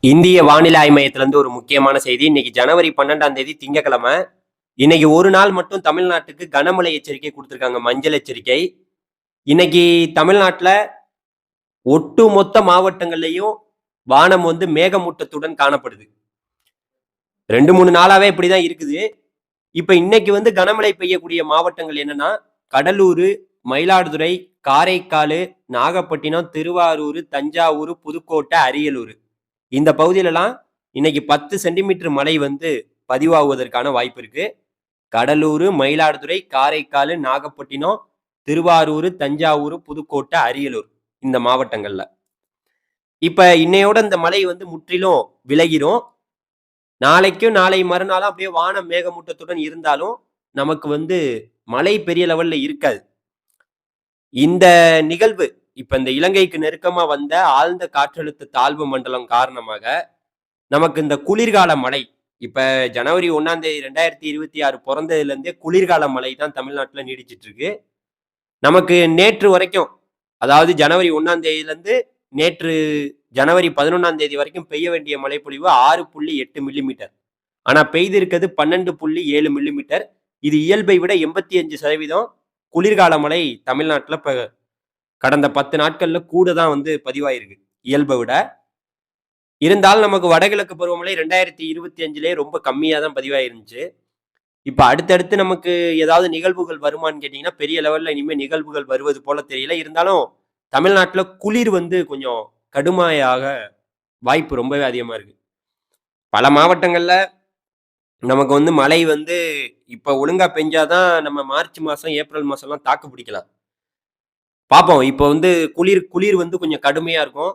இந்திய வானிலை ஆய்வு மையத்திலிருந்து ஒரு முக்கியமான செய்தி. இன்னைக்கு ஜனவரி 12ஆம் தேதி திங்கட்கிழமை. இன்னைக்கு ஒரு நாள் மட்டும் தமிழ்நாட்டுக்கு கனமழை எச்சரிக்கை குடுத்திருக்காங்க. மஞ்சள் எச்சரிக்கை. இன்னைக்கு தமிழ்நாட்டுல ஒட்டுமொத்த மாவட்டங்கள்லயும் வானம் மேகமூட்டத்துடன் காணப்படுது. 2, 3 நாளாவே இப்படிதான் இருக்குது. இப்ப இன்னைக்கு கனமழை பெய்யக்கூடிய மாவட்டங்கள் என்னன்னா, கடலூரு, மயிலாடுதுறை, காரைக்காலு, நாகப்பட்டினம், திருவாரூர், தஞ்சாவூர், புதுக்கோட்டை, அரியலூர். இந்த பகுதியிலலாம் இன்னைக்கு 10 சென்டிமீட்டர் மழை பதிவாகுவதற்கான வாய்ப்பு இருக்கு. கடலூர், மயிலாடுதுறை, காரைக்கால், நாகப்பட்டினம், திருவாரூர், தஞ்சாவூர், புதுக்கோட்டை, அரியலூர் இந்த மாவட்டங்கள்ல. இப்ப இன்னையோட இந்த மழை முற்றிலும் விலகிரும். நாளைக்கும் நாளை மறுநாளும் அப்படியே வானம் மேகமூட்டத்துடன் இருந்தாலும் நமக்கு மழை பெரிய லெவல்ல இருக்காது. இந்த நிகழ்வு இப்ப இந்த இலங்கைக்கு நெருக்கமா வந்த ஆழ்ந்த காற்றழுத்த தாழ்வு மண்டலம் காரணமாக நமக்கு இந்த குளிர்கால மழை இப்ப ஜனவரி 1ஆம் தேதி 2026 பிறந்ததுல இருந்தே குளிர்கால மழை தான் தமிழ்நாட்டுல நீடிச்சிட்டு இருக்கு. நமக்கு நேற்று வரைக்கும், அதாவது ஜனவரி 1ஆம் தேதியில இருந்து நேற்று ஜனவரி 11ஆம் தேதி வரைக்கும் பெய்ய வேண்டிய மழைப்பொழிவு 6.8 மில்லிமீட்டர். ஆனா பெய்திருக்கிறது 12.7 மில்லிமீட்டர். இது இயல்பை விட 85% குளிர்கால மழை தமிழ்நாட்டுல இப்ப கடந்த 10 நாட்கள்ல கூட தான் பதிவாயிருக்கு இயல்பை விட. இருந்தாலும் நமக்கு வடகிழக்கு பருவமழை 2025லயே ரொம்ப கம்மியா தான் பதிவாயிருந்துச்சு. இப்ப அடுத்தடுத்து நமக்கு ஏதாவது நிகழ்வுகள் வருமான்னு கேட்டீங்கன்னா, பெரிய லெவல்ல இனிமே நிகழ்வுகள் வருவது போல தெரியல. இருந்தாலும் தமிழ்நாட்டுல குளிர் கொஞ்சம் கடுமையாக வாய்ப்பு ரொம்பவே அதிகமா இருக்கு. பல மாவட்டங்கள்ல நமக்கு மழை இப்ப ஒழுங்கா பெஞ்சாதான் நம்ம மார்ச் மாசம், ஏப்ரல் மாசம்லாம் தாக்கு பிடிக்கலாம். பார்ப்போம். இப்போ குளிர் கொஞ்சம் கடுமையா இருக்கும்.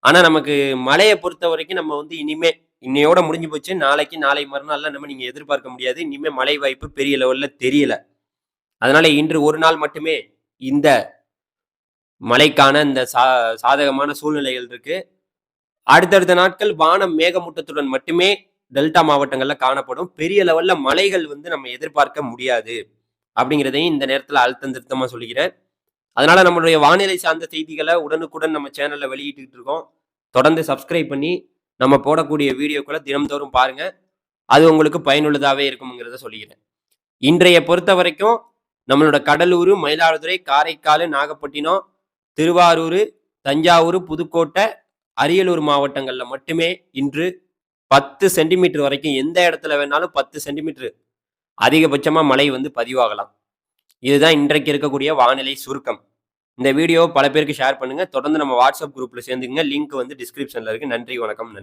ஆனா நமக்கு மழைய பொறுத்த வரைக்கும் நம்ம இனிமே இன்னையோட முடிஞ்சு போச்சு. நாளைக்கு, நாளை மறுநாள்லாம் நீங்க எதிர்பார்க்க முடியாது. இனிமே மழை வாய்ப்பு பெரிய லெவல்ல தெரியல. அதனால இன்று ஒரு நாள் மட்டுமே இந்த மழைக்கான இந்த சாதகமான சூழ்நிலைகள் இருக்கு. அடுத்தடுத்த நாட்கள் வானம் மேகமூட்டத்துடன் மட்டுமே டெல்டா மாவட்டங்கள்ல காணப்படும். பெரிய லெவல்ல மழைகள் நம்ம எதிர்பார்க்க முடியாது. அப்படிங்கிறதையும் இந்த நேரத்துல அழுத்தம் திருத்தமா சொல்லிக்கிறேன். அதனால நம்மளுடைய வானிலை சார்ந்த செய்திகளை உடனுக்குடன் நம்ம சேனல்ல வெளியிட்டு இருக்கோம். தொடர்ந்து சப்ஸ்கிரைப் பண்ணி நம்ம போடக்கூடிய வீடியோக்களை தினம்தோறும் பாருங்க. அது உங்களுக்கு பயனுள்ளதாவே இருக்கும்ங்கிறத சொல்லிக்கிறேன். இன்றைய பொறுத்த வரைக்கும் நம்மளோட கடலூர், மயிலாடுதுறை, காரைக்கால், நாகப்பட்டினம், திருவாரூர், தஞ்சாவூர், புதுக்கோட்டை, அரியலூர் மாவட்டங்கள்ல மட்டுமே இன்று 10 சென்டிமீட்டர் வரைக்கும் எந்த இடத்துல வேணாலும் 10 சென்டிமீட்டர் அதிகபட்சமா மழை பதிவாகலாம். இதுதான் இன்றைக்கு இருக்கக்கூடிய வானிலை சுருக்கம். இந்த வீடியோ பல பேருக்கு ஷேர் பண்ணுங்க. தொடர்ந்து நம்ம வாட்ஸ்அப் குரூப்ல சேர்ந்துங்க. லிங்க் டிஸ்கிரிப்ஷன்ல இருக்கு. நன்றி, வணக்கம்.